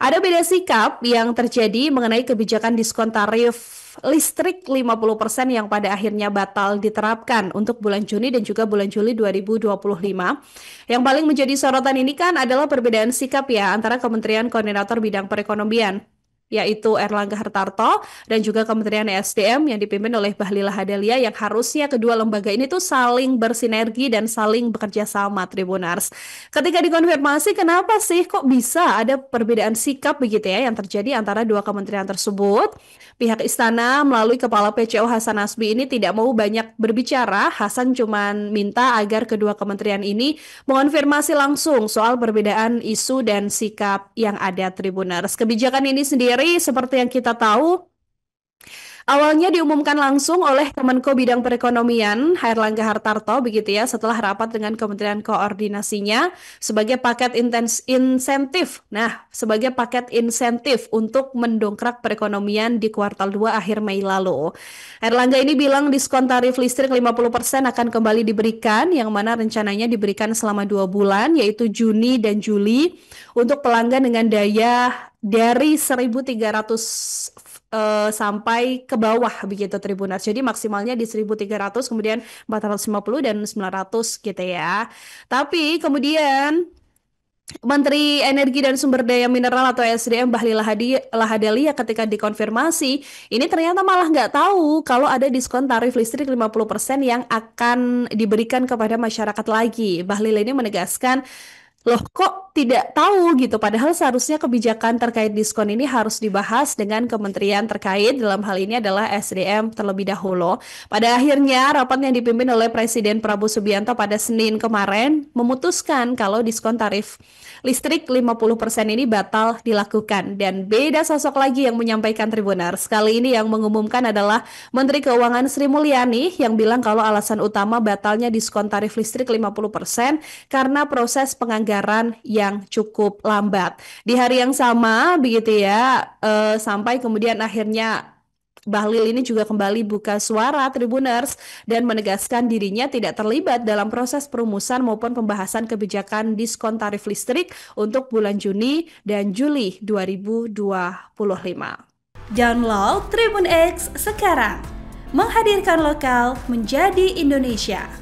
Ada beda sikap yang terjadi mengenai kebijakan diskon tarif listrik 50% yang pada akhirnya batal diterapkan untuk bulan Juni dan juga bulan Juli 2025. Yang paling menjadi sorotan ini kan adalah perbedaan sikap ya antara Kementerian Koordinator Bidang Perekonomian yaitu Erlangga Hartarto dan juga Kementerian ESDM yang dipimpin oleh Bahlil Lahadalia yang harusnya kedua lembaga ini tuh saling bersinergi dan saling bekerja sama Tribunars. Ketika dikonfirmasi kenapa sih kok bisa ada perbedaan sikap begitu ya yang terjadi antara dua kementerian tersebut, pihak istana melalui Kepala PCO Hasan Nasbi ini tidak mau banyak berbicara. Hasan cuman minta agar kedua kementerian ini mengonfirmasi langsung soal perbedaan isu dan sikap yang ada Tribuners. Kebijakan ini sendiri seperti yang kita tahu awalnya diumumkan langsung oleh Kemenko Bidang Perekonomian, Airlangga Hartarto, begitu ya, setelah rapat dengan Kementerian Koordinasinya sebagai paket insentif. Nah, sebagai paket insentif untuk mendongkrak perekonomian di kuartal 2 akhir Mei lalu. Airlangga ini bilang diskon tarif listrik 50% akan kembali diberikan, yang mana rencananya diberikan selama 2 bulan, yaitu Juni dan Juli, untuk pelanggan dengan daya dari 1.300 sampai ke bawah begitu Tribunas. Jadi maksimalnya di 1.300, kemudian 450 dan 900 gitu ya. Tapi kemudian Menteri Energi dan Sumber Daya Mineral atau SDM Bahlil Lahadalia ketika dikonfirmasi, ini ternyata malah nggak tahu kalau ada diskon tarif listrik 50% yang akan diberikan kepada masyarakat lagi. Bahlil ini menegaskan, loh kok tidak tahu gitu, padahal seharusnya kebijakan terkait diskon ini harus dibahas dengan kementerian terkait, dalam hal ini adalah SDM terlebih dahulu. Pada akhirnya rapat yang dipimpin oleh Presiden Prabowo Subianto pada Senin kemarin memutuskan kalau diskon tarif listrik 50% ini batal dilakukan, dan beda sosok lagi yang menyampaikan Tribuners. Kali ini yang mengumumkan adalah Menteri Keuangan Sri Mulyani yang bilang kalau alasan utama batalnya diskon tarif listrik 50% karena proses penganggaran yang cukup lambat. Di hari yang sama begitu ya, sampai kemudian akhirnya Bahlil ini juga kembali buka suara Tribuners dan menegaskan dirinya tidak terlibat dalam proses perumusan maupun pembahasan kebijakan diskon tarif listrik untuk bulan Juni dan Juli 2025. Download Tribun X sekarang, menghadirkan lokal menjadi Indonesia.